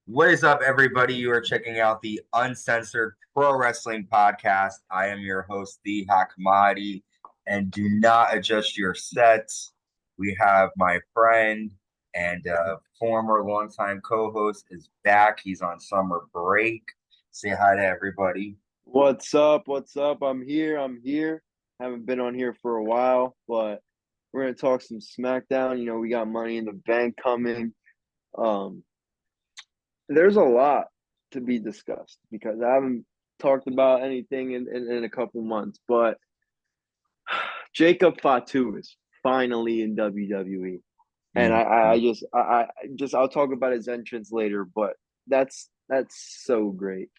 What is up, everybody? You are checking out the Uncensored Pro Wrestling Podcast. I am your host, The Hot Commodity, and do not adjust your sets. We have my friend and former longtime co-host is back. He's on summer break. Say hi to everybody. What's up? What's up? I'm here. I'm here. Haven't been on here for a while, but we're gonna talk some SmackDown. We got Money in the Bank coming. Um, there's a lot to be discussed because I haven't talked about anything in a couple months. But Jacob Fatu is finally in WWE, and Mhm. I'll talk about his entrance later. But that's so great.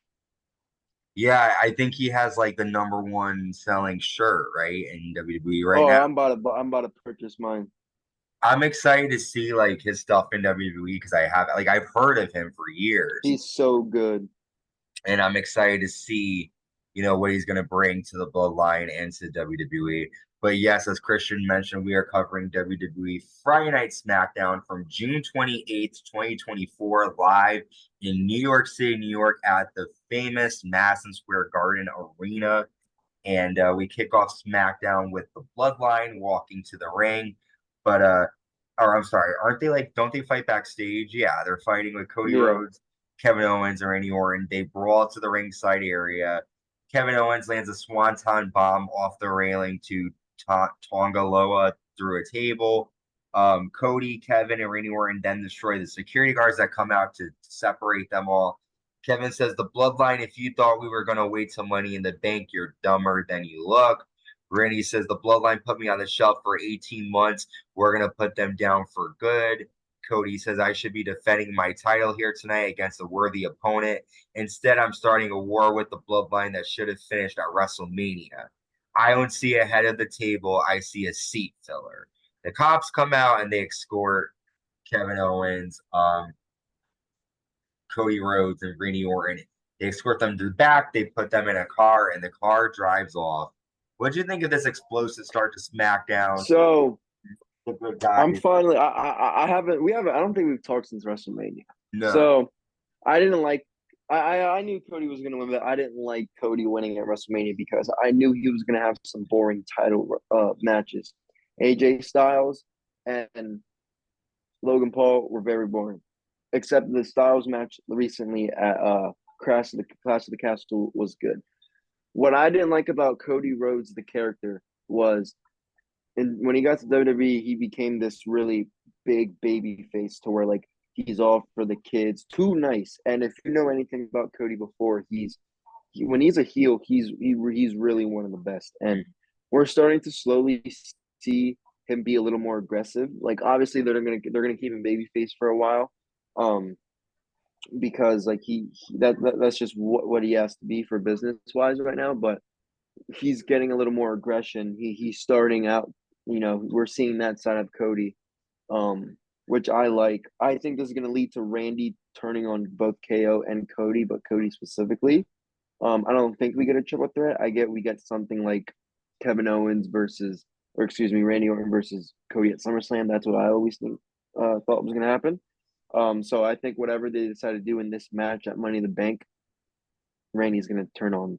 Yeah, I think he has like the number one selling shirt, right, in WWE right Oh, now. I'm about to purchase mine. I'm excited to see like his stuff in WWE because I've heard of him for years, He's so good. and I'm excited to see what he's going to bring to the Bloodline and to WWE. But yes, as Christian mentioned, we are covering WWE Friday Night SmackDown from June 28th, 2024, live in New York City, New York, at the famous Madison Square Garden Arena. And we kick off SmackDown with the Bloodline walking to the ring. But or I'm sorry, aren't they like? Don't they fight backstage? Yeah, they're fighting with Cody Yeah. Rhodes, Kevin Owens, or Randy Orton. They brawl to the ringside area. Kevin Owens lands a swanton bomb off the railing to Tonga Loa through a table. Cody, Kevin, and Randy Orton then destroy the security guards that come out to separate them all. Kevin says, the Bloodline, if you thought we were going to wait till Money in the Bank, you're dumber than you look. Randy says, the Bloodline put me on the shelf for 18 months. We're going to put them down for good. Cody says, I should be defending my title here tonight against a worthy opponent. Instead, I'm starting a war with the Bloodline that should have finished at WrestleMania. I don't see a head of the table. I see a seat filler. The cops come out and they escort Kevin Owens, Cody Rhodes, and Randy Orton. They escort them to the back. They put them in a car, and the car drives off. What do you think of this explosive start to SmackDown? So The good I'm guys. finally. I haven't. We haven't. I don't think we've talked since WrestleMania. No. So I didn't like. I knew Cody was gonna win, but I didn't like Cody winning at WrestleMania because I knew he was gonna have some boring title matches. AJ Styles and Logan Paul were very boring, except the Styles match recently at Clash of the Castle was good. What I didn't like about Cody Rhodes, the character, was and when he got to WWE, he became this really big baby face to where like he's all for the kids, too nice. And if you know anything about Cody before, when he's a heel, he's really one of the best. And we're starting to slowly see him be a little more aggressive. Like obviously they're gonna keep him babyface for a while, um, because like that's just what he has to be for business wise right now. But he's getting a little more aggression. He's starting out. We're seeing that side of Cody, which I like. I think this is going to lead to Randy turning on both KO and Cody, but Cody specifically. I don't think we get a triple threat. We get something like Kevin Owens versus, or excuse me, Randy Orton versus Cody at SummerSlam. That's what I always thought was going to happen. So I think whatever they decide to do in this match at Money in the Bank, Randy's going to turn on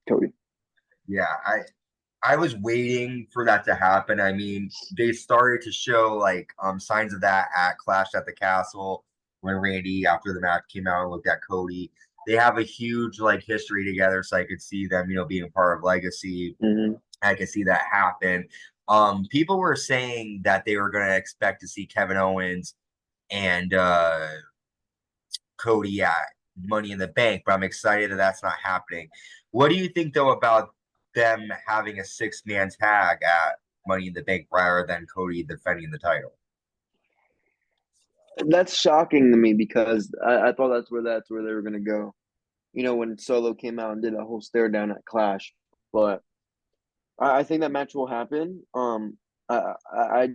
Cody. Yeah, I was waiting for that to happen. I mean, they started to show like signs of that at Clash at the Castle when Randy, after the match, came out and looked at Cody. They have a huge like history together, so I could see them, being part of Legacy. Mm-hmm. I could see that happen. People were saying that they were going to expect to see Kevin Owens and Cody at Money in the Bank, but I'm excited that that's not happening. What do you think though about them having a six-man tag at Money in the Bank rather than Cody defending the title? That's shocking to me because I thought that's where they were gonna go. When Solo came out and did a whole stare down at Clash, but I think that match will happen. I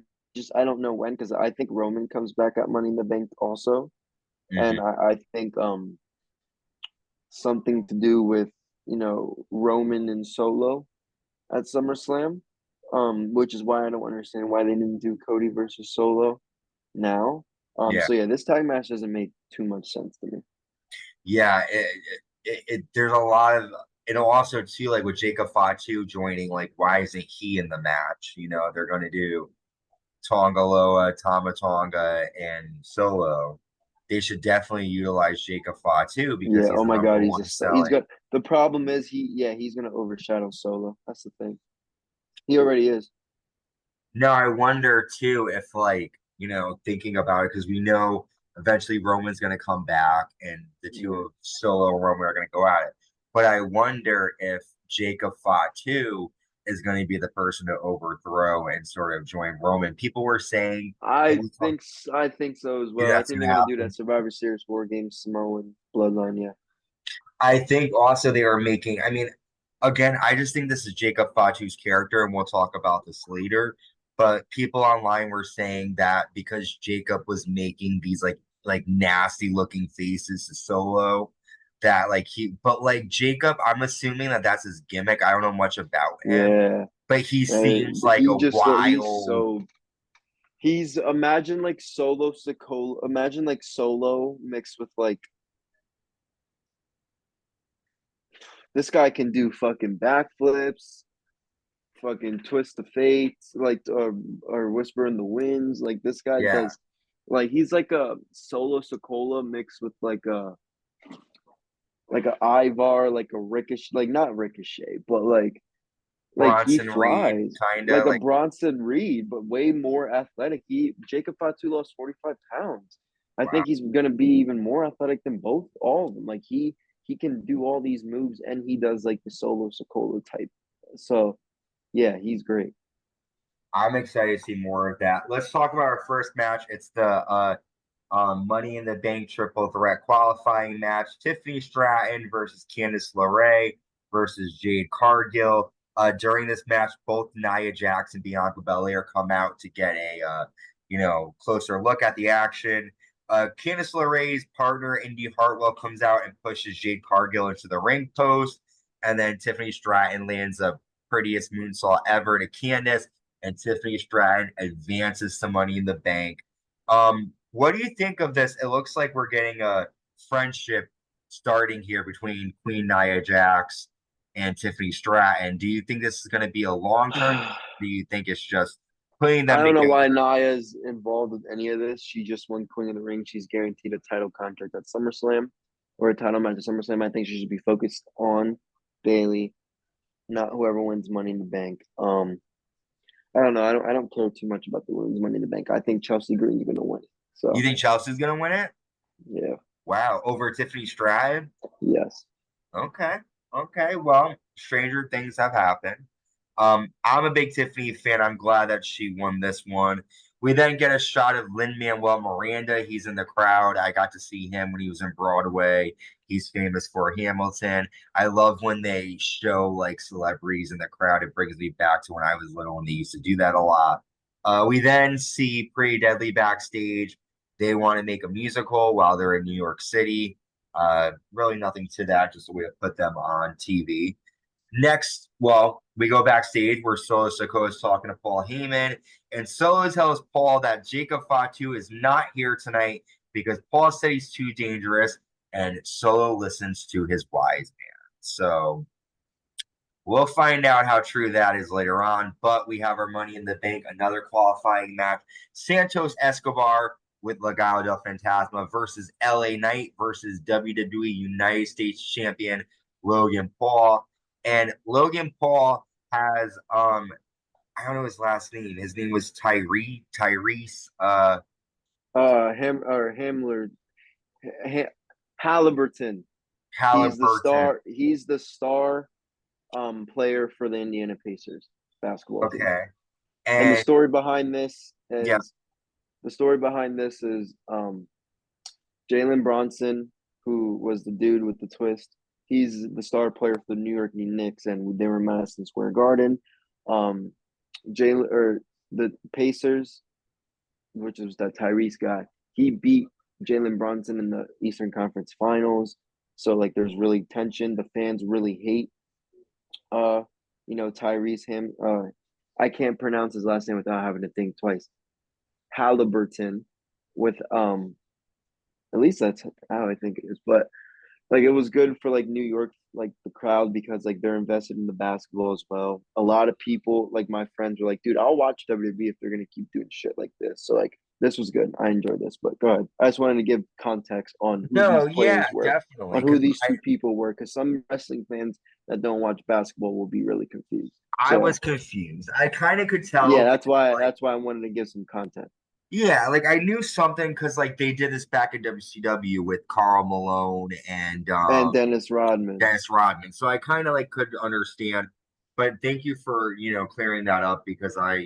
don't know when because I think Roman comes back at Money in the Bank also, and Hmm. I think something to do with Roman and Solo at SummerSlam, which is why I don't understand why they didn't do Cody versus Solo now. Yeah. So yeah, this tag match doesn't make too much sense to me. Yeah, there's a lot of it'll also too like with Jacob Fatu joining, like why isn't he in the match? They're gonna do Tonga Loa, Tama Tonga, and Solo. They should definitely utilize Jacob Fatu because Yeah. he's Oh the my number God, one he's selling. got the problem is he's gonna overshadow Solo. That's the thing. He already is. No, I wonder too if thinking about it because we know eventually Roman's gonna come back and the two Yeah. of Solo and Roman are gonna go at it. But I wonder if Jacob Fatu is going to be the person to overthrow and sort of join Roman. People were saying, and I think so as well. I that's think going they're to gonna do happen. that Survivor Series War Games Samoan Bloodline. Yeah. I think also they are making. I mean, again, I just think this is Jacob Fatu's character, and we'll talk about this later. But people online were saying that because Jacob was making these like nasty looking faces to Solo, that but like Jacob, I'm assuming that that's his gimmick. I don't know much about him, Yeah. but he seems And like a he's wild. so he's imagine like Solo Sikoa. Imagine like Solo mixed with like this guy can do fucking backflips, fucking twist the fate, like or whisper in the winds. Like this guy Yeah, does, like he's like a Solo Sokola mixed with like a Ivar, like a Ricochet, like not Ricochet, but like he Bronson Reed, flies kind of like a like Bronson Reed, but way more athletic. Jacob Fatu lost 45 pounds. I wow. think he's gonna be even more athletic than all of them. Like he can do all these moves and he does like the Solo Sokola type. So yeah, he's great. I'm excited to see more of that. Let's talk about our first match. It's the Money in the Bank triple threat qualifying match. Tiffany Stratton versus Candice LeRae versus Jade Cargill. During this match, both Nia Jax and Bianca Belair come out to get a closer look at the action. Candice LeRae's partner Indi Hartwell comes out and pushes Jade Cargill into the ring post, and then Tiffany Stratton lands a prettiest moonsault ever to Candice, and Tiffany Stratton advances to Money in the Bank. What do you think of this? It looks like we're getting a friendship starting here between Queen Nia Jax and Tiffany Stratton. Do you think this is going to be a long term? Do you think it's just putting I them don't know together? why Naya's involved with any of this. She just won Queen of the Ring. She's guaranteed a title contract at SummerSlam or a title match at SummerSlam. I think she should be focused on Bailey, not whoever wins Money in the Bank. I don't know. I don't care too much about the women's Money in the Bank. I think Chelsea Green's going to win. You So think Chelsea's going to win it? yeah, Wow, over Tiffany Stratton? yes. Okay. Okay. Well, stranger things have happened. I'm a big Tiffany fan. I'm glad that she won this one. We then get a shot of Lin-Manuel Miranda. He's in the crowd. I got to see him when he was in Broadway. He's famous for Hamilton. I love when they show like celebrities in the crowd. It brings me back to when I was little and they used to do that a lot. We then see Pretty Deadly backstage. They want to make a musical while they're in New York City. Really nothing to that, just a way to put them on TV. Next, well, we go backstage where Solo Sikoa is talking to Paul Heyman, and Solo tells Paul that Jacob Fatu is not here tonight because Paul said he's too dangerous, and Solo listens to his wise man. So we'll find out how true that is later on. But we have our Money in the Bank, another qualifying match. Santos Escobar with Legado del Fantasma versus LA Knight versus WWE United States Champion Logan Paul. And Logan Paul has I don't know his last name. His name was Tyrese Him or Himmler, ha- Halliburton. Halliburton. He's the star player for the Indiana Pacers basketball team. Okay. And And yeah, the story behind this is Jalen Bronson, who was the dude with the twist. He's the star player for the New York Knicks, and they were in Madison Square Garden. Um, Jalen or the Pacers, which was that Tyrese guy, he beat Jalen Bronson in the Eastern Conference Finals. So like, there's really tension. The fans really hate, uh, Tyrese him. I can't pronounce his last name without having to think twice. Halliburton. with at least that's how I think it is. But like it was good for like New York, like the crowd because like they're invested in the basketball as well. A lot of people, like my friends, were like, "Dude, I'll watch WWE if they're gonna keep doing shit like this." So like this was good. I enjoyed this. But go ahead. I just wanted to give context on who No, these yeah, players were, definitely. on who Because these two people were, because some wrestling fans that don't watch basketball will be really confused. I was So confused. I kind of could tell yeah, because, like, that's why I wanted to give some content. yeah, like I knew something because like they did this back in WCW with Carl Malone and And Dennis Rodman. Dennis Rodman. So I kind of like could understand. But thank you for, clearing that up because I,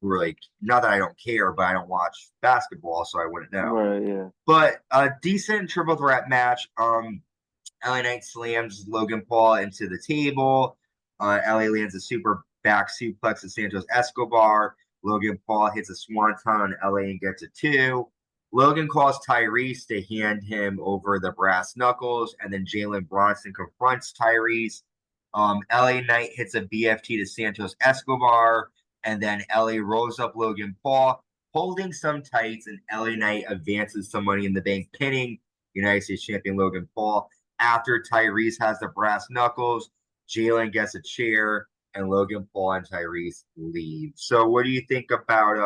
really, not that I don't care, but I don't watch basketball, so I wouldn't know. Right, yeah. But a decent triple threat match. LA Knight slams Logan Paul into the table. LA lands a super back suplex to Santos Escobar. Logan Paul hits a swanton on LA and gets a 2. Logan calls Tyrese to hand him over the brass knuckles, and then Jalen Bronson confronts Tyrese. LA Knight hits a BFT to Santos Escobar, and then LA rolls up Logan Paul, holding some tights, and LA Knight advances some Money in the Bank, pinning United States Champion Logan Paul. After Tyrese has the brass knuckles, Jalen gets a chair, and Logan Paul and Tyrese leave. So, what do you think about?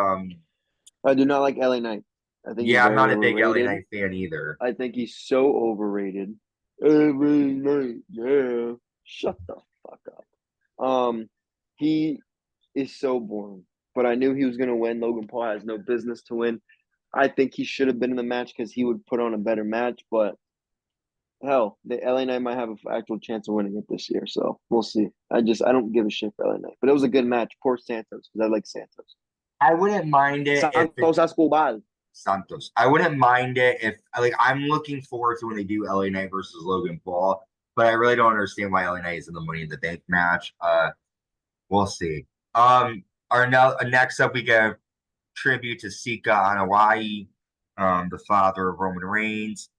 I do not like LA Knight. I think he's Yeah, I'm very not a big LA overrated. Knight fan either. I think he's so overrated. LA Knight, yeah. Shut the fuck up. He is so boring. But I knew he was gonna win. Logan Paul has no business to win. I think he should have been in the match because he would put on a better match, but hell, the LA Knight might have an actual chance of winning it this year. So we'll see. I don't give a shit for LA Knight. But it was a good match. Poor Santos, because I like Santos. I wouldn't mind it if Santos Escobar. Santos. I wouldn't mind it if like I'm looking forward to when they do LA Knight versus Logan Paul, but I really don't understand why LA Knight is in the Money in the Bank match. We'll see. Our now next up we get a tribute to Sika Anawai, the father of Roman Reigns.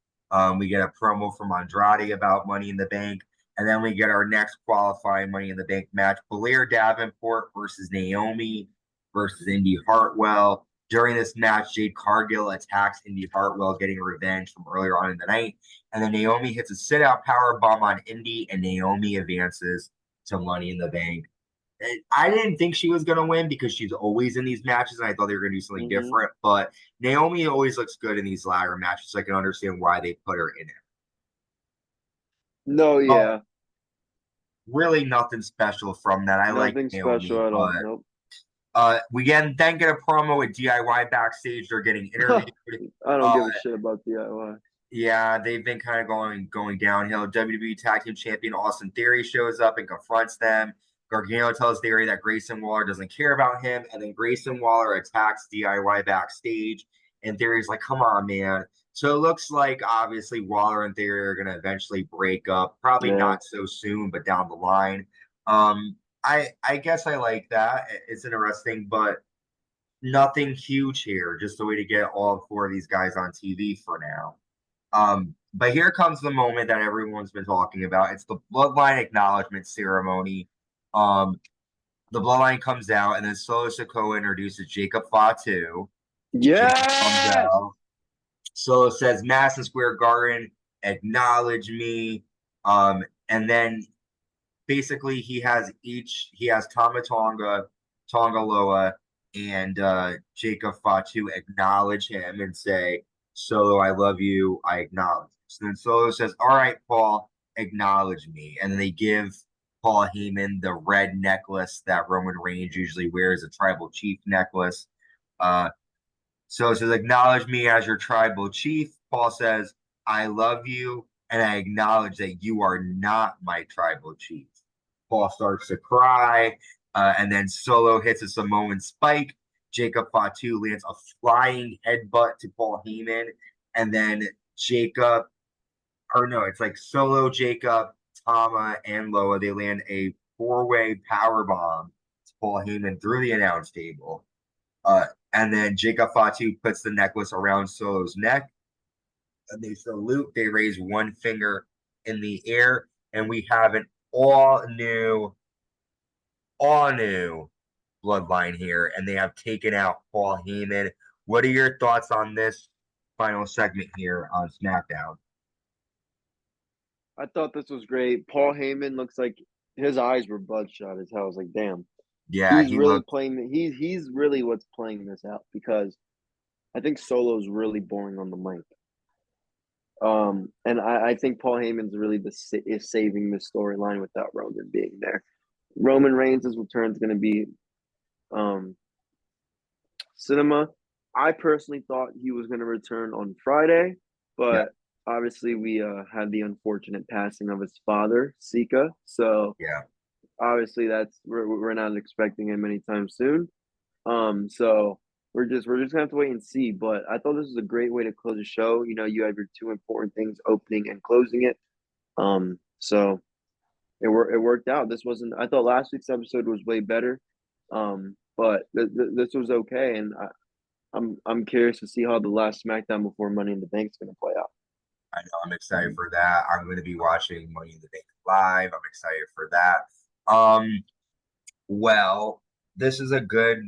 We get a promo from Andrade about Money in the Bank, and then we get our next qualifying Money in the Bank match: Blair Davenport versus Naomi versus Indi Hartwell. During this match, Jade Cargill attacks Indi Hartwell, getting revenge from earlier on in the night. And then Naomi hits a sit-out power bomb on Indi, and Naomi advances to Money in the Bank. I didn't think she was going to win because she's always in these matches, and I thought they were going to do something Mm-hmm. different. But Naomi always looks good in these ladder matches, so I can understand why they put her in it. No, But yeah. really, nothing special from that. I like Nothing Naomi, special at all. but Nope. we then get a promo with DIY backstage. They're getting interviewed. I don't Uh, give a shit about DIY. yeah, they've been kind of going downhill. WWE Tag Team Champion Austin Theory shows up and confronts them. Gargano tells Theory that Grayson Waller doesn't care about him, and then Grayson Waller attacks DIY backstage, and Theory's like, "Come on, man." So it looks like obviously Waller and Theory are going to eventually break up. Probably Yeah. not so soon, but down the line. I guess I like that. It's interesting, but nothing huge here. Just a way to get all 4 of these guys on TV for now. But here comes the moment that everyone's been talking about. It's the Bloodline acknowledgement ceremony. Um, the Bloodline comes out, and then Solo Sikoa introduces Jacob Fatu. Jacob comes Yes. out. Solo says, Madison Square Garden, acknowledge me. And then basically he has Tama Tonga, Tonga Loa, and Jacob Fatu acknowledge him and say, Solo, I love you. I acknowledge. So then Solo says, all right, Paul, acknowledge me. And then they give Paul Heyman the red necklace that Roman Reigns usually wears, a tribal chief necklace. Uh, so it says, acknowledge me as your tribal chief. Paul says, I love you, and I acknowledge that you are not my tribal chief. Paul starts to cry, and then Solo hits a Samoan spike. Jacob Fatu lands a flying headbutt to Paul Heyman, and then Jacob, or no, it's like Solo, Jacob, Tama, and Loa. They land a 4-way power bomb to Paul Heyman through the announce table. And then Jacob Fatu puts the necklace around Solo's neck, and they salute. They raise one finger in the air, and we have an all new bloodline here, and they have taken out Paul Heyman. What are your thoughts on this final segment here on SmackDown. I thought this was great. Paul Heyman looks like his eyes were bloodshot as hell. I was like, damn, Yeah, he's he really looked. playing. He's really what's playing this out because I think Solo's really boring on the mic. And I think Paul Heyman's really is saving the storyline without Roman being there. Roman Reigns' return is going to be um cinema. I personally thought he was going to return on Friday, Yeah, but obviously we had the unfortunate passing of his father, Sika. So yeah. obviously we're not expecting him anytime soon. So we're just gonna have to wait and see. But I thought this was a great way to close the show. You know, you have your two important things, opening and closing it. So it worked out. This wasn't. I thought last week's episode was way better. But this was okay, and I'm curious to see how the last SmackDown before Money in the Bank is gonna play out. I know. I'm excited for that. I'm going to be watching Money in the Bank live. I'm excited for that. Well, this is a good,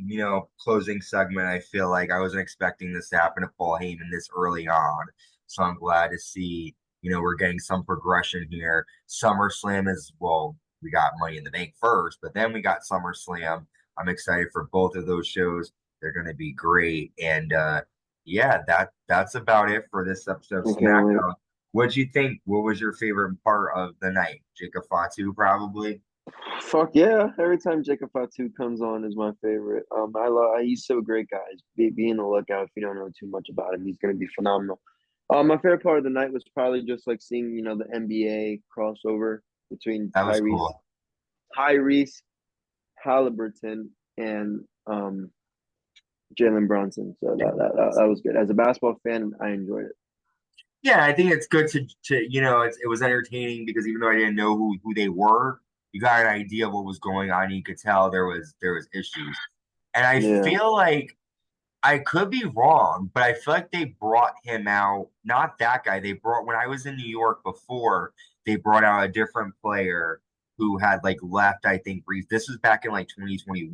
closing segment. I feel like I wasn't expecting this to happen to Paul Heyman this early on. So I'm glad to see, we're getting some progression here. SummerSlam is, well, we got Money in the Bank first, but then we got SummerSlam. I'm excited for both of those shows. They're going to be great. And yeah, that's about it for this episode of I can't wait. SmackDown. What'd you think? What was your favorite part of the night? Jacob Fatu, probably? Fuck yeah! Every time Jacob Fatu comes on is my favorite. I love. He's so great, guys. Be on the lookout if you don't know too much about him. He's gonna be phenomenal. My favorite part of the night was probably just like seeing the NBA crossover between That was cool. Tyrese Halliburton and Jalen Brunson. So that was good. As a basketball fan, I enjoyed it. Yeah, I think it's good to it was entertaining because even though I didn't know who they were, you got an idea of what was going on. You could tell there was issues, and I Yeah, feel like I could be wrong, but I feel like they brought him out. Not that guy. They brought when I was in New York before. They brought out a different player who had like left. I think brief. This was back in like 2021,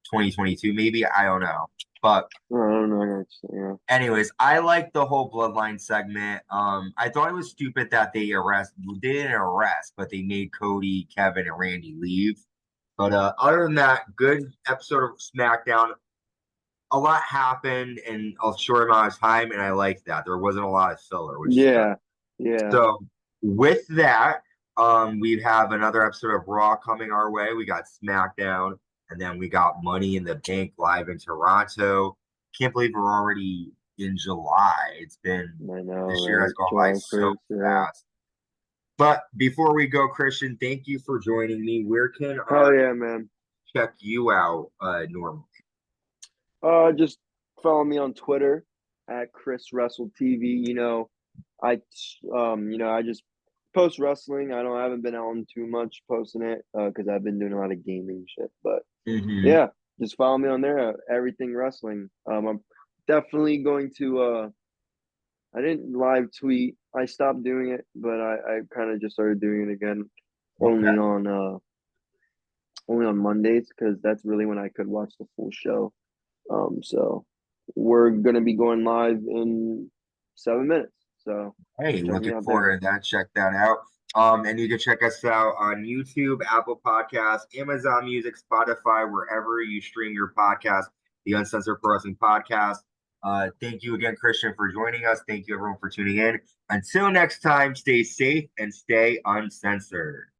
2022, maybe. I don't know, but I don't know. Yeah, anyways, I like the whole Bloodline segment. I thought it was stupid that they didn't arrest, but they made Cody, Kevin, and Randy leave. But other than that, good episode of SmackDown. A lot happened in a short amount of time, and I liked that. There wasn't a lot of filler, which is good. yeah, yeah. So with that, we have another episode of Raw coming our way. We got SmackDown, and then we got Money in the Bank live in Toronto. Can't believe we're already in July. I know, This year has right? gone by July so 1st. Yeah. fast. But before we go, Christian, thank you for joining me. Where can Hell our yeah, man. check you out normally? Just follow me on Twitter at Chris Russell TV. I I just post wrestling. I haven't been on too much posting it because I've been doing a lot of gaming shit. But Hmm. yeah, just follow me on there. Everything wrestling. I'm definitely going to. I didn't live tweet. I stopped doing it, but I kind of just started doing it again, Okay. only on uh only on Mondays because that's really when I could watch the full show. So we're gonna be going live in 7 minutes. So Hey, check me looking out there. forward to that. Check that out. And you can check us out on YouTube, Apple Podcasts, Amazon Music, Spotify, wherever you stream your podcast, the Uncensored Pro Wrestling Podcast. Thank you again, Christian, for joining us. Thank you, everyone, for tuning in. Until next time, stay safe and stay uncensored.